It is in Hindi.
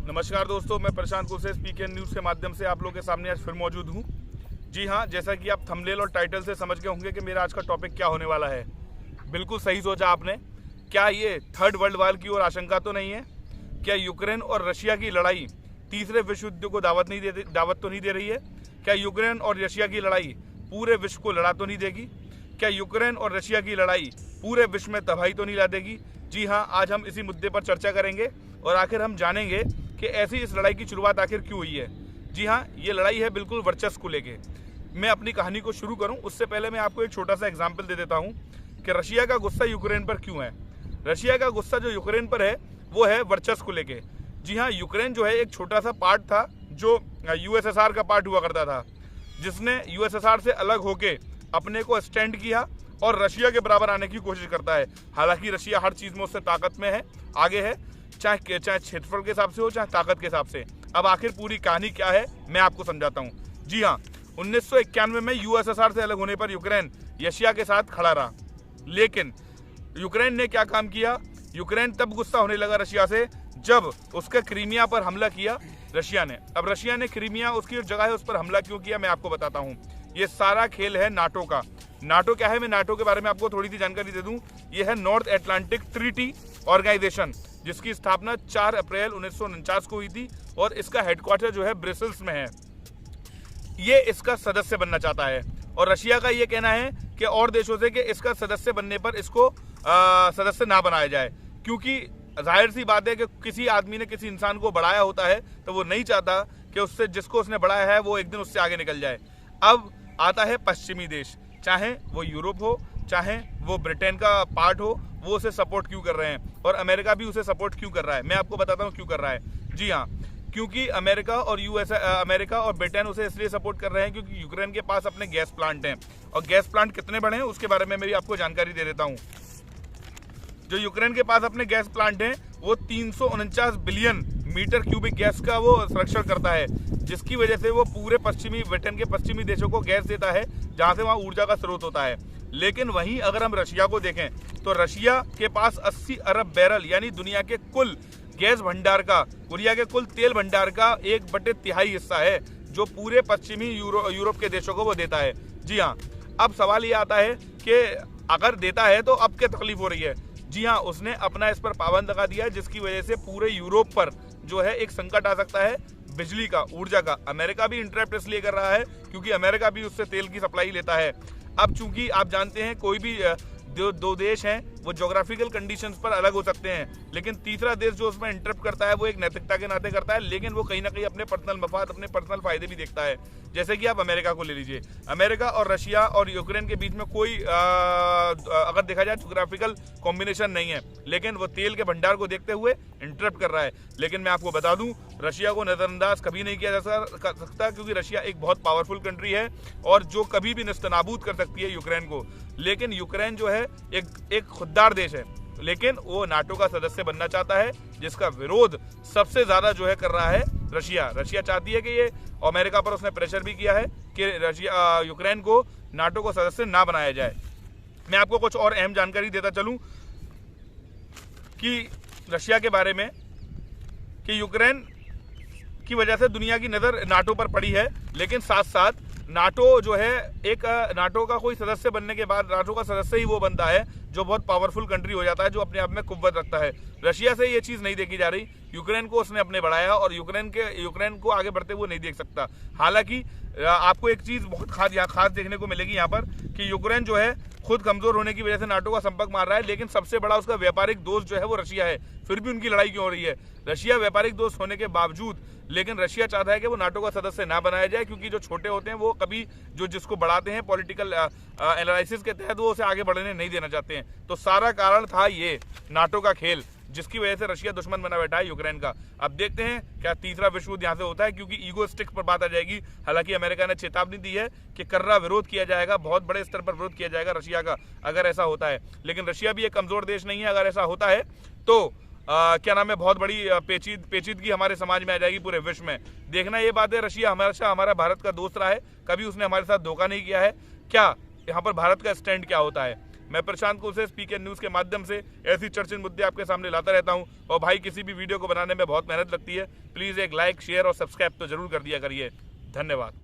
नमस्कार दोस्तों, मैं प्रशांत कुलसेस पीके न्यूज़ के माध्यम से आप लोगों के सामने आज फिर मौजूद हूं। जी हां, जैसा कि आप थंबनेल और टाइटल से समझ गए होंगे कि मेरा आज का टॉपिक क्या होने वाला है। बिल्कुल सही सोचा आपने। क्या ये थर्ड वर्ल्ड वार की ओर आशंका तो नहीं है? क्या यूक्रेन और रशिया की लड़ाई तीसरे विश्व युद्ध को दावत तो नहीं दे रही है? क्या यूक्रेन और रशिया की लड़ाई पूरे विश्व को लड़ा तो नहीं देगी? क्या यूक्रेन और रशिया की लड़ाई पूरे विश्व में तबाही तो नहीं ला देगी? जी हाँ, आज हम इसी मुद्दे पर चर्चा करेंगे और आखिर हम जानेंगे कि ऐसी इस लड़ाई की शुरुआत आखिर क्यों हुई है। जी हाँ, ये लड़ाई है बिल्कुल वर्चस्व को लेके। मैं अपनी कहानी को शुरू करूं उससे पहले मैं आपको एक छोटा सा एग्जाम्पल दे देता हूं कि रशिया का गुस्सा यूक्रेन पर क्यों है। रशिया का गुस्सा जो यूक्रेन पर है वो है वर्चस्व को लेके। जी हाँ, यूक्रेन जो है एक छोटा सा पार्ट था जो यूएसएसआर का पार्ट हुआ करता था, जिसने यूएसएसआर से अलग होके अपने को स्टैंड किया और रशिया के बराबर आने की कोशिश करता है। हालांकि रशिया हर चीज में उससे ताकत में है, आगे है, चाहे क्षेत्रफल के हिसाब से हो चाहे ताकत के हिसाब से। अब आखिर पूरी कहानी क्या है मैं आपको समझाता हूँ। जी हाँ, 1991 में यूएसएसआर से अलग होने पर यूक्रेन रशिया के साथ खड़ा रहा, लेकिन यूक्रेन ने क्या काम किया? यूक्रेन तब गुस्सा होने लगा रशिया से जब उसके क्रीमिया पर हमला किया रशिया ने। अब रशिया ने क्रीमिया उसकी जगह है उस पर हमला क्यों किया मैं आपको बताता हूँ। ये सारा खेल है नाटो का। नाटो क्या है, मैं नाटो के बारे में आपको थोड़ी सी जानकारी दे दूं। ये है नॉर्थ एटलांटिक ट्रीटी ऑर्गेनाइजेशन, जिसकी स्थापना 4 अप्रैल 1949 को हुई थी और इसका हेडक्वार्टर जो है ब्रसेल्स में है। ये इसका सदस्य बनना चाहता है और रशिया का ये कहना है कि और देशों से कि इसका सदस्य बनने पर इसको सदस्य ना बनाया जाए, क्योंकि जाहिर सी बात है कि किसी आदमी ने किसी इंसान को बढ़ाया होता है तो वो नहीं चाहता कि उससे जिसको उसने बढ़ाया है वो एक दिन उससे आगे निकल जाए। अब आता है पश्चिमी देश, चाहे वो यूरोप हो चाहे वो ब्रिटेन का पार्ट हो, वो उसे सपोर्ट क्यों कर रहे हैं और अमेरिका भी उसे सपोर्ट क्यों कर रहा है। मैं आपको बताता हूँ क्यों कर रहा है। जी हाँ, क्योंकि अमेरिका और ब्रिटेन उसे इसलिए सपोर्ट कर रहे हैं क्योंकि यूक्रेन के पास अपने गैस प्लांट हैं और गैस प्लांट कितने बड़े हैं उसके बारे में मैं भी आपको जानकारी दे देता हूँ। जो यूक्रेन के पास अपने गैस प्लांट हैं वो 349 बिलियन मीटर क्यूबिक गैस का वो संरक्षण करता है, जिसकी वजह से वो पूरे ब्रिटेन के पश्चिमी देशों को गैस देता है, जहां से वहां ऊर्जा का स्रोत होता है। लेकिन वहीं अगर हम रशिया को देखें तो रशिया के पास 80 अरब बैरल यानी दुनिया के कुल गैस भंडार का, दुनिया के कुल तेल भंडार का 1/3 हिस्सा है, जो पूरे पश्चिमी यूरोप के देशों को वो देता है। जी हाँ, अब सवाल ये आता है कि अगर देता है तो अब क्या तकलीफ हो रही है। जी हाँ, उसने अपना इस पर पाबंद लगा दिया, जिसकी वजह से पूरे यूरोप पर जो है एक संकट आ सकता है बिजली का, ऊर्जा का। अमेरिका भी इंटरप्ट इसलिए कर रहा है क्योंकि अमेरिका भी उससे तेल की सप्लाई लेता है। अब चूंकि आप जानते हैं कोई भी दो देश हैं वो ज्योग्राफिकल कंडीशंस पर अलग हो सकते हैं, लेकिन तीसरा देश जो उसमें इंटरप्ट करता है वो एक नैतिकता के नाते करता है, लेकिन वो कहीं ना कहीं अपने पर्सनल मफाद, अपने पर्सनल फायदे भी देखता है। जैसे कि आप अमेरिका को ले लीजिए। अमेरिका और रशिया और यूक्रेन के बीच में कोई अगर देखा जाए ज्योग्राफिकल कॉम्बिनेशन नहीं है, लेकिन वो तेल के भंडार को देखते हुए इंटरप्ट कर रहा है। लेकिन मैं आपको बता दूं, रशिया को नजरअंदाज कभी नहीं किया जा सकता, क्योंकि रशिया एक बहुत पावरफुल कंट्री है और जो कभी भी निस्तनाबूद कर सकती है यूक्रेन को। लेकिन यूक्रेन जो है एक खुददार देश है, लेकिन वो नाटो का सदस्य बनना चाहता है, जिसका विरोध सबसे ज्यादा जो है कर रहा है रशिया। रशिया चाहती है कि ये, अमेरिका पर उसने प्रेशर भी किया है कि यूक्रेन को नाटो को सदस्य ना बनाया जाए। मैं आपको कुछ और अहम जानकारी देता चलूं कि रशिया के बारे में, कि यूक्रेन की वजह से दुनिया की नजर नाटो पर पड़ी है, लेकिन साथ साथ नाटो जो है एक नाटो का कोई सदस्य बनने के बाद नाटो का सदस्य ही वो बनता है जो बहुत पावरफुल कंट्री हो जाता है, जो अपने आप में कुव्वत रखता है। रशिया से ये चीज नहीं देखी जा रही। यूक्रेन को उसने अपने बढ़ाया और यूक्रेन को आगे बढ़ते हुए नहीं देख सकता। हालांकि आपको एक चीज बहुत खास देखने को मिलेगी यहाँ पर कि यूक्रेन जो है खुद कमजोर होने की वजह से नाटो का संपर्क मार रहा है, लेकिन सबसे बड़ा उसका व्यापारिक दोस्त जो है वो रशिया है। फिर भी उनकी लड़ाई क्यों हो रही है? रशिया व्यापारिक दोस्त होने के बावजूद, लेकिन रशिया चाहता है कि वो नाटो का सदस्य ना बनाया जाए, क्योंकि जो छोटे होते हैं वो कभी जिसको बढ़ाते हैं पॉलिटिकल एनालिसिस के तहत, वो उसे आगे बढ़ने नहीं देना चाहते हैं। तो सारा कारण था ये नाटो का खेल, जिसकी वजह से रशिया दुश्मन बना बैठा है यूक्रेन का। अब देखते हैं क्या तीसरा विश्व युद्ध यहाँ से होता है, क्योंकि ईगो स्टिक्स पर बात आ जाएगी। हालांकि अमेरिका ने चेतावनी दी है कि कर्रा विरोध किया जाएगा, बहुत बड़े स्तर पर विरोध किया जाएगा रशिया का अगर ऐसा होता है। लेकिन रशिया भी एक कमजोर देश नहीं है, अगर ऐसा होता है तो क्या नाम है, बहुत बड़ी पेचीदगी हमारे समाज में आ जाएगी पूरे विश्व में। देखना ये बात है, रशिया हमेशा हमारा भारत का दोस्त रहा है, कभी उसने हमारे साथ धोखा नहीं किया है। क्या यहाँ पर भारत का स्टैंड क्या होता है? मैं प्रशांत कुलसे पीके न्यूज़ के माध्यम से ऐसी चर्चित मुद्दे आपके सामने लाता रहता हूं। और भाई किसी भी वीडियो को बनाने में बहुत मेहनत लगती है, प्लीज़ एक लाइक शेयर और सब्सक्राइब तो जरूर कर दिया करिए। धन्यवाद।